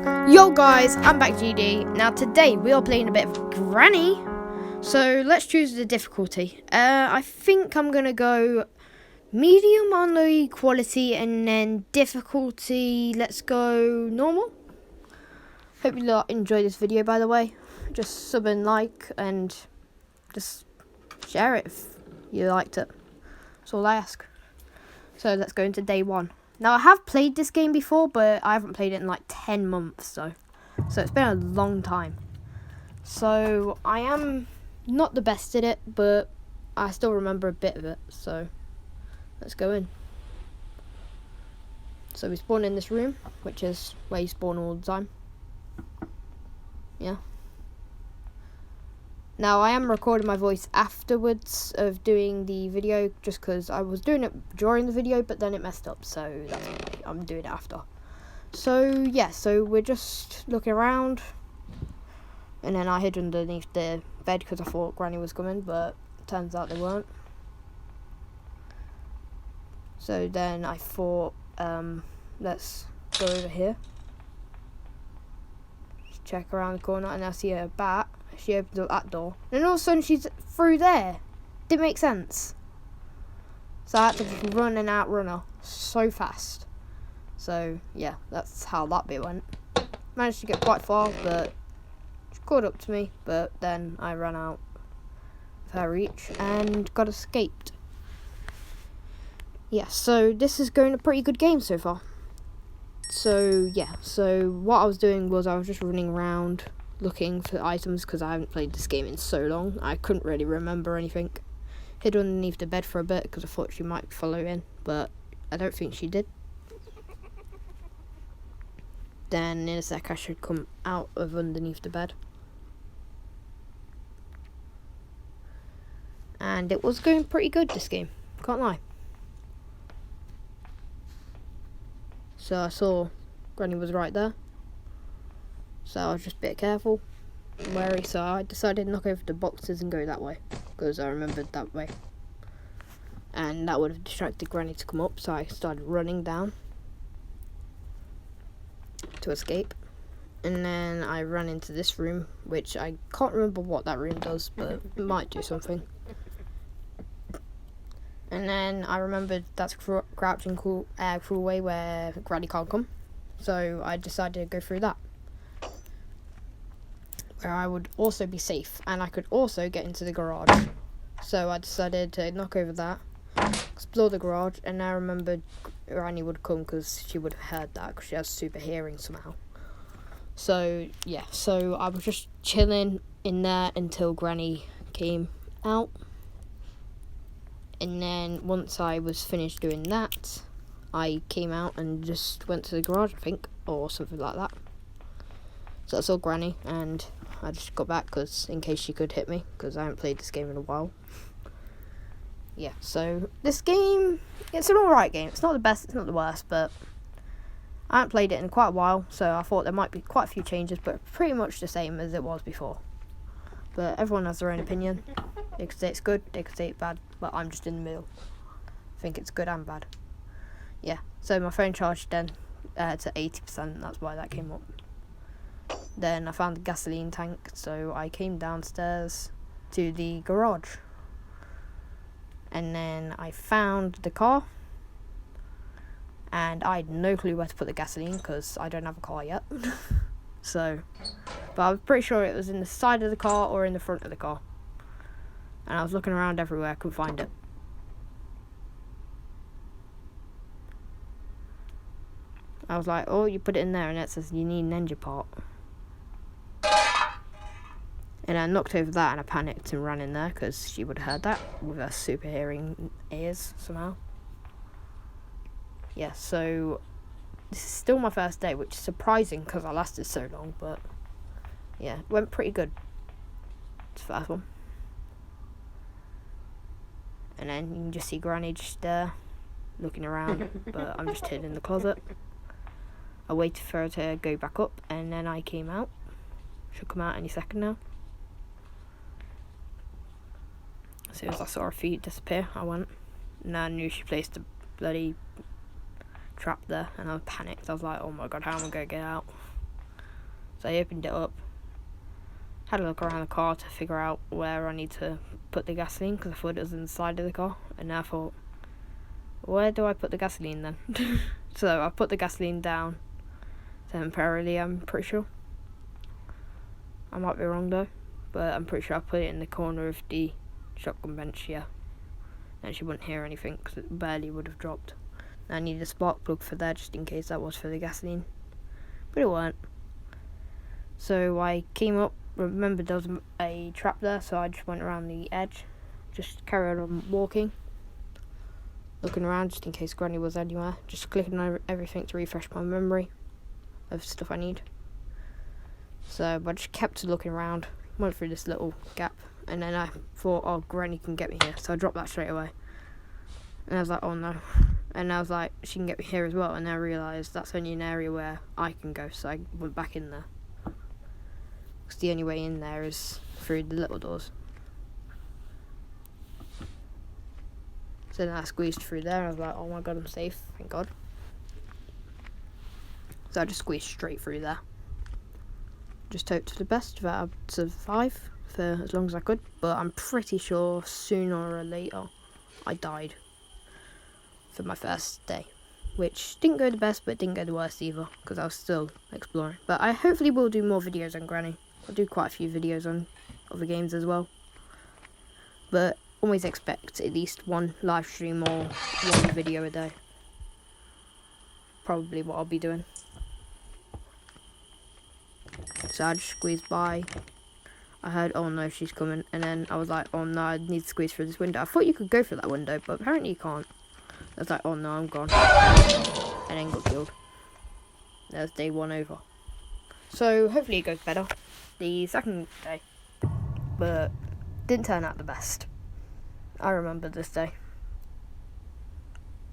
Yo guys, I'm back GD. Now today we are playing a bit of Granny. So let's choose the difficulty. I think I'm gonna go medium on the quality and then difficulty, let's go normal. Hope you lot enjoy this video, by the way. Just sub and like and just share it if you liked it. That's all I ask. So let's go into day one. Now, I have played this game before, but I haven't played it in like 10 months, so it's been a long time. So, I am not the best at it, but I still remember a bit of it, so let's go in. So, we spawn in this room, which is where you spawn all the time. Yeah. Now, I am recording my voice afterwards of doing the video, just because I was doing it during the video, but then it messed up, so that's why I'm doing it after. So, yeah, so we're just looking around, and then I hid underneath the bed because I thought Granny was coming, but turns out they weren't. So then I thought, let's go over here. Just check around the corner, and I see a bat. She opens up that door, and all of a sudden she's through there. Didn't make sense. So I had to just run and outrun her so fast. So yeah, that's how that bit went. Managed to get quite far, but she caught up to me. But then I ran out of her reach and got escaped. Yeah, so this is going a pretty good game so far. So yeah, so what I was doing was I was just running around looking for items because I haven't played this game in so long. I couldn't really remember anything. Hid underneath the bed for a bit because I thought she might follow in, but I don't think she did. Then in a sec I should come out of underneath the bed. And it was going pretty good, this game, can't lie. So I saw Granny was right there. So I was just a bit careful and wary, so I decided to knock over the boxes and go that way, because I remembered that way. And that would have distracted Granny to come up, so I started running down to escape. And then I ran into this room, which I can't remember what that room does, but it might do something. And then I remembered that's a crouching cruel way where Granny can't come, so I decided to go through that, where I would also be safe, and I could also get into the garage. So I decided to knock over that, explore the garage, and I remembered Granny would come because she would have heard that, because she has super hearing somehow. So yeah, so I was just chilling in there until Granny came out. And then once I was finished doing that, I came out and just went to the garage, I think, or something like that. So I saw Granny, and I just got back because in case she could hit me, because I haven't played this game in a while. Yeah, so this game, it's an alright game. It's not the best, it's not the worst, but I haven't played it in quite a while, so I thought there might be quite a few changes, but pretty much the same as it was before. But everyone has their own opinion. They could say it's good, they could say it's bad, but I'm just in the middle. I think it's good and bad. Yeah, so my phone charged then to 80%, that's why that came up. Then I found the gasoline tank, so I came downstairs to the garage. And then I found the car. And I had no clue where to put the gasoline because I don't have a car yet. So, but I was pretty sure it was in the side of the car or in the front of the car. And I was looking around everywhere, I couldn't find it. I was like, oh, you put it in there and it says you need an engine part. And I knocked over that and I panicked and ran in there because she would have heard that with her super hearing ears somehow. Yeah, so this is still my first day, which is surprising because I lasted so long, but yeah, it went pretty good. It's the first one. And then you can just see Granny just there, looking around, but I'm just hidden in the closet. I waited for her to go back up, and then I came out. She'll come out any second now. As soon as I saw her feet disappear, I went. And I knew she placed a bloody trap there, and I panicked. I was like, oh my god, how am I going to get out? So I opened it up, had a look around the car to figure out where I need to put the gasoline, because I thought it was inside of the car, and I thought, where do I put the gasoline then? So I put the gasoline down temporarily, I'm pretty sure. I might be wrong though, but I'm pretty sure I put it in the corner of the shotgun bench, yeah. And she wouldn't hear anything because it barely would have dropped. I needed a spark plug for there just in case that was for the gasoline, but it weren't. So I came up, remembered there was a trap there, so I just went around the edge, just carried on walking, looking around just in case Granny was anywhere, just clicking on everything to refresh my memory of stuff I need. So I just kept looking around, went through this little gap, and then I thought, oh, Granny can get me here, so I dropped that straight away. And I was like, oh no. And I was like, she can get me here as well, and I realised that's only an area where I can go, so I went back in there. Because the only way in there is through the little doors. So then I squeezed through there, and I was like, oh my god, I'm safe, thank god. So I just squeezed straight through there. Just hope to the best that I'd survive for as long as I could, but I'm pretty sure sooner or later I died for my first day, which didn't go the best, but didn't go the worst either, because I was still exploring. But I hopefully will do more videos on Granny. I'll do quite a few videos on other games as well, but always expect at least one live stream or one video a day. Probably what I'll be doing. So I just squeezed by. I heard, oh no, she's coming, and then I was like, oh no, I need to squeeze through this window. I thought you could go through that window, but apparently you can't. I was like, oh no, I'm gone. And then got killed. There's day 1 over. So hopefully it goes better the second day, but didn't turn out the best. I remember this day.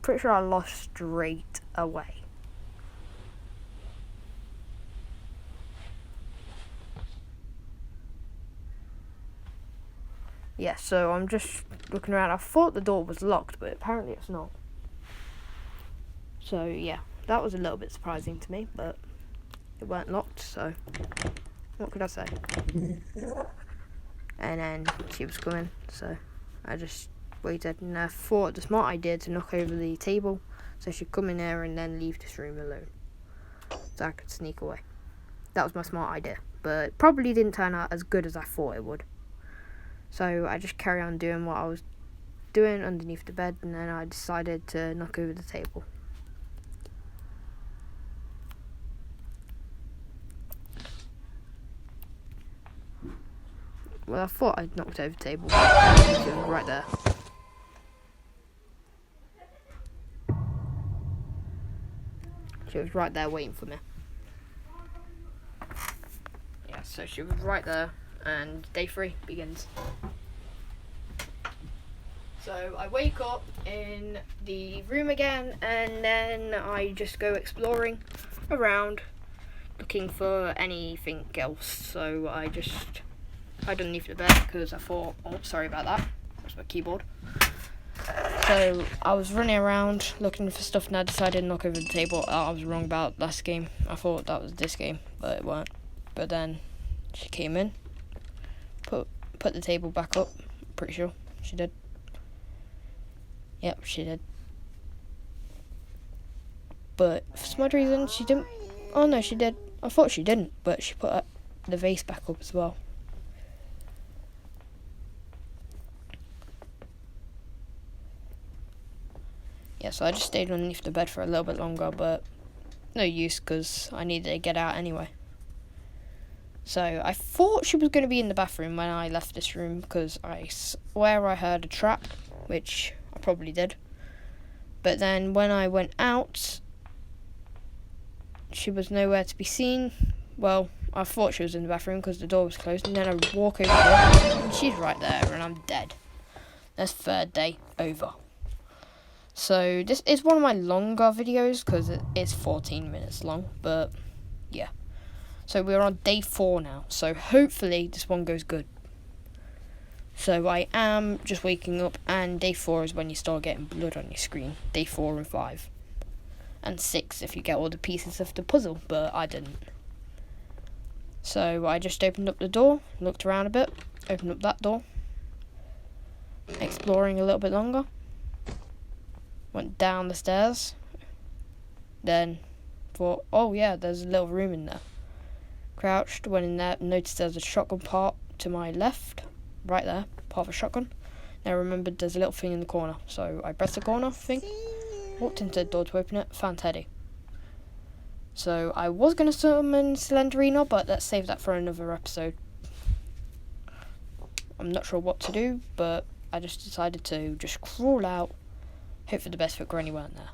Pretty sure I lost straight away. Yeah, so I'm just looking around. I thought the door was locked, but apparently it's not. So yeah, that was a little bit surprising to me, but it weren't locked, so what could I say? And then she was coming, so I just waited, and I thought the smart idea to knock over the table so she'd come in there and then leave this room alone, so I could sneak away. That was my smart idea, but it probably didn't turn out as good as I thought it would. So I just carried on doing what I was doing underneath the bed, and then I decided to knock over the table. Well, I thought I'd knocked over the table. She was right there. She was right there waiting for me. Yeah, so she was right there, and day 3 begins. So I wake up in the room again, and then I just go exploring around, looking for anything else. So I just hide underneath the bed because I thought, oh, sorry about that, that's my keyboard. So I was running around looking for stuff, and I decided to knock over the table. I was wrong about last game. I thought that was this game, but it weren't. But then she came in, put the table back up. Pretty sure she did. Yep, she did. But for some odd reason, she didn't. Oh no, she did. I thought she didn't, but she put the vase back up as well. Yeah, so I just stayed underneath the bed for a little bit longer, but no use because I needed to get out anyway. So I thought she was going to be in the bathroom when I left this room, because I swear I heard a trap, which I probably did. But then when I went out, she was nowhere to be seen. Well, I thought she was in the bathroom because the door was closed, and then I walk over there, and she's right there, and I'm dead. That's 3rd day over. So this is one of my longer videos because it's 14 minutes long, but yeah. So we're on day 4 now, so hopefully this one goes good. So I am just waking up, and day 4 is when you start getting blood on your screen. Day 4 and 5. And 6 if you get all the pieces of the puzzle, but I didn't. So I just opened up the door, looked around a bit, opened up that door, exploring a little bit longer, went down the stairs, then thought, oh yeah, there's a little room in there. Crouched, went in there, noticed there's a shotgun part to my left, right there, part of a shotgun. Then I remembered there's a little thing in the corner, so I pressed the corner thing, walked into the door to open it, found Teddy. So I was going to summon Slenderina, but let's save that for another episode. I'm not sure what to do, but I just decided to just crawl out, hope for the best that Granny weren't there.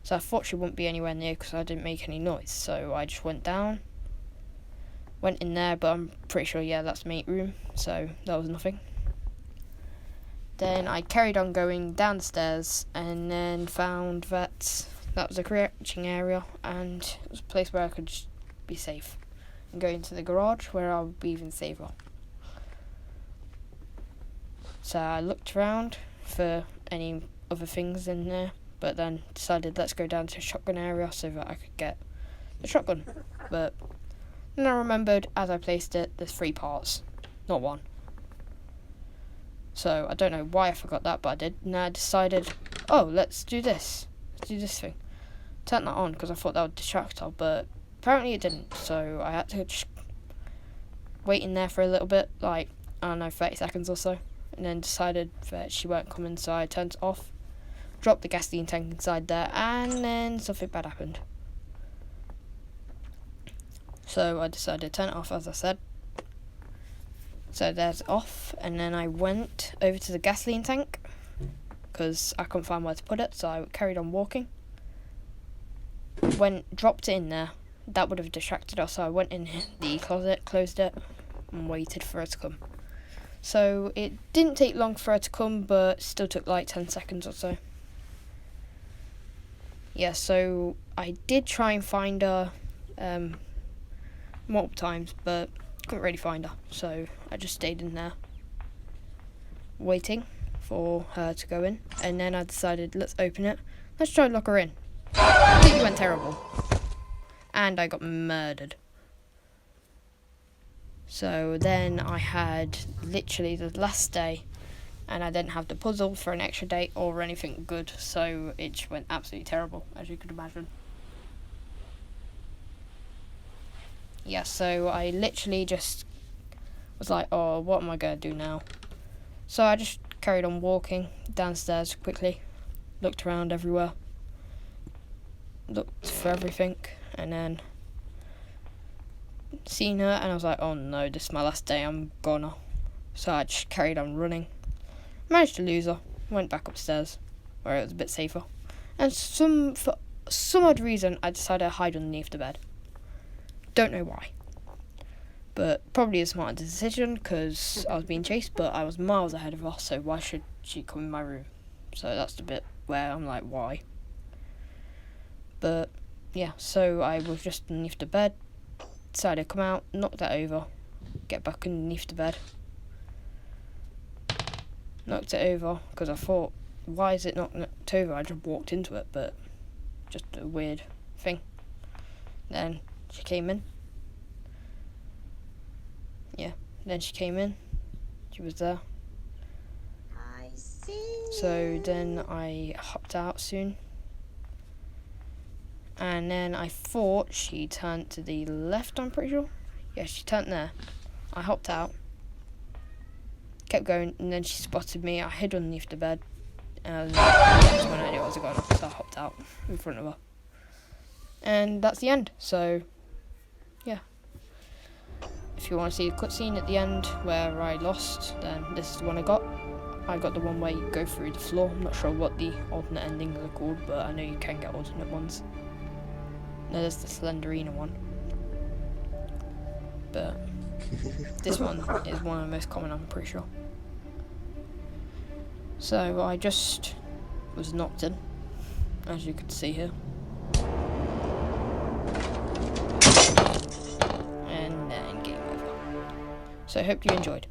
So I thought she wouldn't be anywhere near because I didn't make any noise, so I just went down, went in there, but I'm pretty sure, yeah, that's the mate room, so that was nothing. Then I carried on going down the stairs and then found that was a crouching area and it was a place where I could just be safe. And go into the garage where I'll be even safer. So I looked around for any other things in there, but then decided let's go down to the shotgun area so that I could get the shotgun. But then I remembered as I placed it, there's 3 parts, not 1. So I don't know why I forgot that, but I did. And I decided, oh, let's do this. Let's do this thing. Turn that on because I thought that would distract her, but apparently it didn't. So I had to just wait in there for a little bit, like, I don't know, 30 seconds or so. And then decided that she weren't coming, so I turned it off. Dropped the gasoline tank inside there, and then something bad happened. So I decided to turn it off, as I said. So there's off, and then I went over to the gasoline tank because I couldn't find where to put it, so I carried on walking. Dropped it in there. That would have distracted us, so I went in the closet, closed it, and waited for her to come. So it didn't take long for her to come, but still took like 10 seconds or so. Yeah, so I did try and find her multiple times, but couldn't really find her. So I just stayed in there, waiting for her to go in. And then I decided, let's open it. Let's try and lock her in. Completely went terrible. And I got murdered. So then I had literally the last day, and I didn't have the puzzle for an extra day or anything good, so it just went absolutely terrible, as you could imagine. Yeah, so I literally just was like, oh, what am I going to do now? So I just carried on walking downstairs quickly, looked around everywhere, looked for everything, and then seen her, and I was like, oh no, this is my last day, I'm gonna. So I just carried on running. Managed to lose her, went back upstairs, where it was a bit safer. And for some odd reason, I decided to hide underneath the bed. Don't know why. But probably a smart decision, because I was being chased, but I was miles ahead of her, so why should she come in my room? So that's the bit where I'm like, why? But yeah, so I was just underneath the bed, decided to come out, knock that over, get back underneath the bed. Knocked it over, because I thought, why is it not knocked over? I just walked into it, but just a weird thing. Then she came in. Yeah, then she came in. She was there. I see. So then I hopped out soon. And then I thought she turned to the left, I'm pretty sure. Yeah, she turned there. I hopped out. Kept going, and then she spotted me. I hid underneath the bed. And that's when I knew I was going up, so I hopped out in front of her. And that's the end. So, yeah. If you want to see the cutscene at the end where I lost, then this is the one I got. I got the one where you go through the floor. I'm not sure what the alternate endings are called, but I know you can get alternate ones. No, there's the Slenderina one. But this one is one of the most common, I'm pretty sure. So I just was knocked in, as you could see here. And then game over. So I hope you enjoyed.